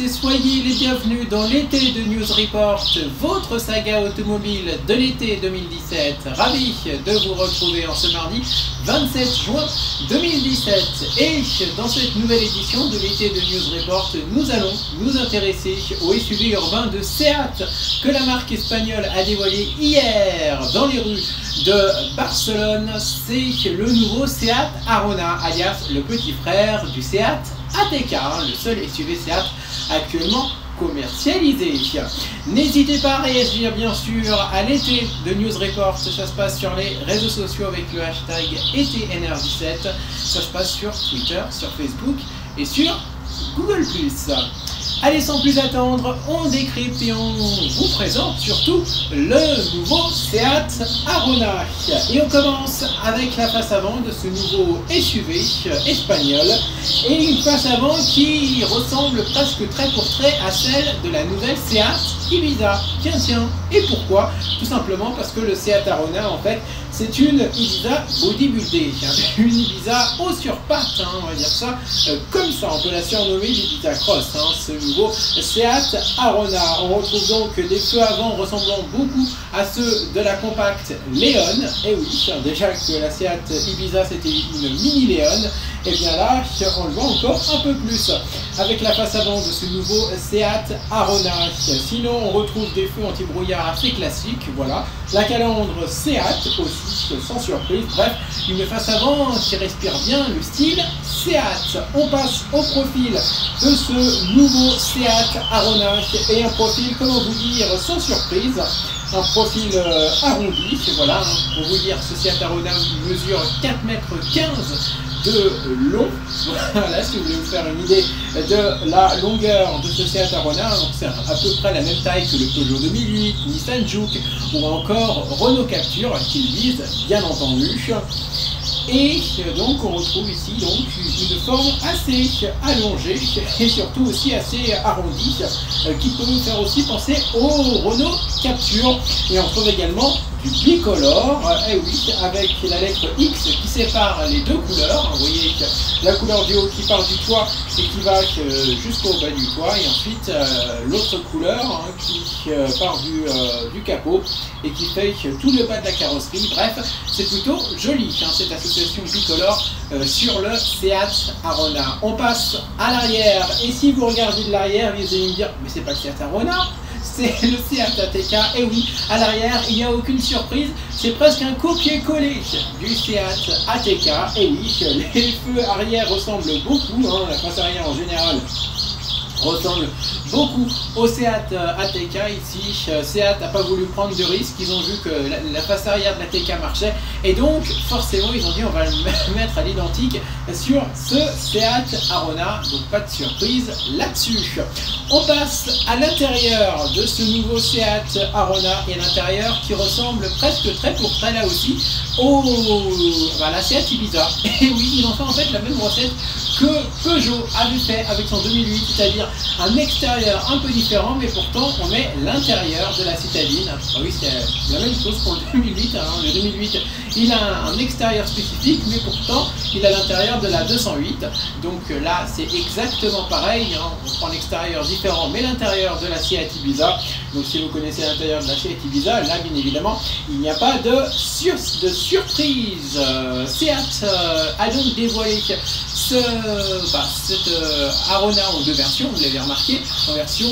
et soyez les bienvenus dans l'été de News Report, votre saga automobile de l'été 2017. Ravi de vous retrouver en ce mardi 27 juin 2017. Et dans cette nouvelle édition de l'été de News Report, nous allons nous intéresser au SUV urbain de Seat que la marque espagnole a dévoilé hier dans les rues de Barcelone. C'est le nouveau Seat Arona, alias le petit frère du Seat ATK, le seul SUV Seat actuellement commercialisé. N'hésitez pas à réagir bien sûr à l'été de News Report, ça se passe sur les réseaux sociaux avec le hashtag ETNR17, ça se passe sur Twitter, sur Facebook et sur Google+. Allez, sans plus attendre, on décrypte et on vous présente surtout le nouveau Seat Arona. Et on commence avec la face avant de ce nouveau SUV espagnol. Et une face avant qui ressemble presque trait pour trait à celle de la nouvelle Seat Ibiza. Tiens, et pourquoi? Tout simplement parce que le Seat Arona, en fait, c'est une Ibiza bodybuildée, une Ibiza haut sur pattes, on va dire ça, comme ça, on peut la surnommer l'Ibiza Cross, ce nouveau Seat Arona. On retrouve donc des feux avant ressemblant beaucoup à ceux de la compacte Leon, et oui, déjà que la Seat Ibiza c'était une mini Leon, et bien là, on le voit encore un peu plus, avec la face avant de ce nouveau Seat Arona. Sinon, on retrouve des feux anti-brouillard assez classiques, voilà, la calandre Seat aussi, sans surprise, bref, une face avant qui respire bien le style Seat. On passe au profil de ce nouveau Seat Arona, et un profil, comment vous dire, sans surprise, un profil arrondi, voilà, pour vous dire, ce Seat Arona mesure 4,15 m de long, voilà, si vous voulez vous faire une idée de la longueur de ce Seat Arona, donc c'est à peu près la même taille que le Peugeot 2008, Nissan Juke ou encore Renault Captur qu'il vise bien entendu. Et donc on retrouve ici donc une forme assez allongée et surtout aussi assez arrondie qui peut nous faire aussi penser au Renault Captur. Et on trouve également du bicolore, et oui, avec la lettre X qui sépare les deux couleurs. Vous voyez la couleur du haut qui part du toit et qui va jusqu'au bas du toit, et ensuite l'autre couleur qui part du capot et qui fait tout le bas de la carrosserie. Bref, c'est plutôt joli cette association bicolore sur le Seat Arona. On passe à l'arrière, et si vous regardez de l'arrière, vous allez me dire mais c'est pas le Seat Arona, c'est le Seat ATK. Et oui, à l'arrière, il n'y a aucune surprise, c'est presque un copier-coller du Seat ATK. Et oui, les feux arrière ressemblent beaucoup, la face arrière en général ressemble beaucoup au Seat ATK. Ici, Seat n'a pas voulu prendre de risque, ils ont vu que la face arrière de l'ATK marchait, et donc forcément ils ont dit on va le mettre à l'identique sur ce Seat Arona, donc pas de surprise là-dessus. On passe à l'intérieur de ce nouveau Seat Arona, et l'intérieur qui ressemble presque trait pour trait là aussi à la Seat Ibiza. Et oui, ils ont fait en fait la même recette que Peugeot avait fait avec son 2008, c'est-à-dire un extérieur un peu différent, mais pourtant on met l'intérieur de la citadine. Ah oui, c'est la même chose pour le 2008. Le 2008, il a un extérieur spécifique, mais pourtant il a l'intérieur de la 208. Donc là, c'est exactement pareil. On prend l'extérieur différent, mais l'intérieur de la Seat Ibiza. Donc si vous connaissez l'intérieur de la Seat Ibiza, là, bien évidemment, il n'y a pas de surprise. Seat a donc dévoilé cette Arona en deux versions, vous l'avez remarqué, en version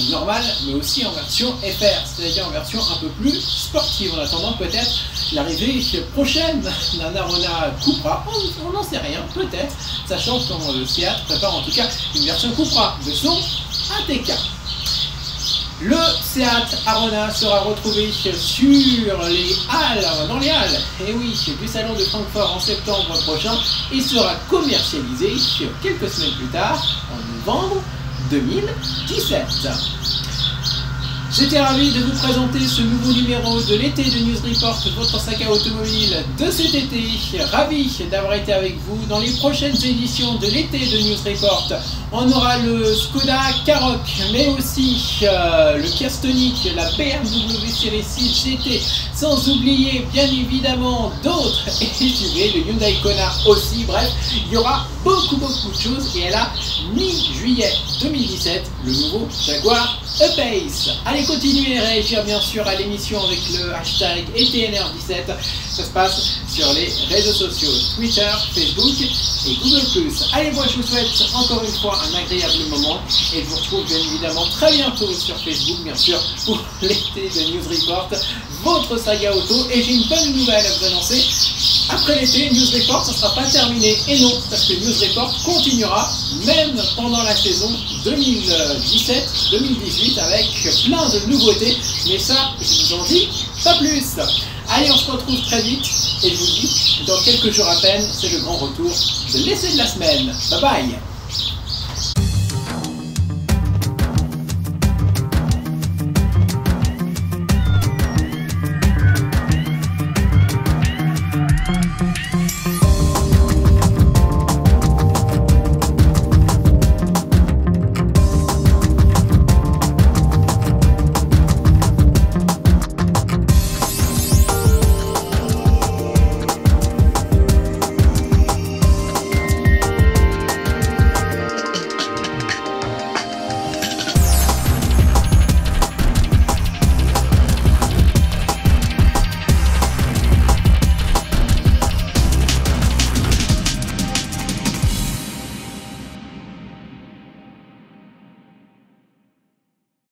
normale, mais aussi en version FR, c'est-à-dire en version un peu plus sportive, en attendant peut-être l'arrivée prochaine d'un Arona Cupra. On n'en sait rien, peut-être, sachant que le Seat prépare en tout cas une version Cupra de son ATK. Le Seat Arona sera retrouvé sur les halles, dans les halles, et oui, du salon de Francfort en septembre prochain, et sera commercialisé quelques semaines plus tard, en novembre 2017. J'étais ravi de vous présenter ce nouveau numéro de l'été de News Report, votre saga automobile de cet été. Ravi d'avoir été avec vous. Dans les prochaines éditions de l'été de News Report, on aura le Skoda Karoq, mais aussi le Kia Stonic, la BMW Série 6 GT, sans oublier bien évidemment d'autres SUV, le Hyundai Kona aussi. Bref, il y aura beaucoup de choses et elle a mi-juillet 2017 le nouveau Jaguar E-Pace. Allez, continuez à réagir bien sûr à l'émission avec le hashtag ETNR17. Ça se passe sur les réseaux sociaux Twitter, Facebook et Google+. Allez, moi je vous souhaite encore une fois un agréable moment et je vous retrouve bien évidemment très bientôt sur Facebook, bien sûr, pour l'été de News Report, votre saga auto. Et j'ai une bonne nouvelle à vous annoncer. Après l'été, News Report, ça ne sera pas terminé. Et non, parce que News Report continuera même pendant la saison 2017-2018 avec plein de nouveautés. Mais ça, je vous en dis pas plus. Allez, on se retrouve très vite. Et je vous dis, dans quelques jours à peine, c'est le grand retour de l'essai de la semaine. Bye bye.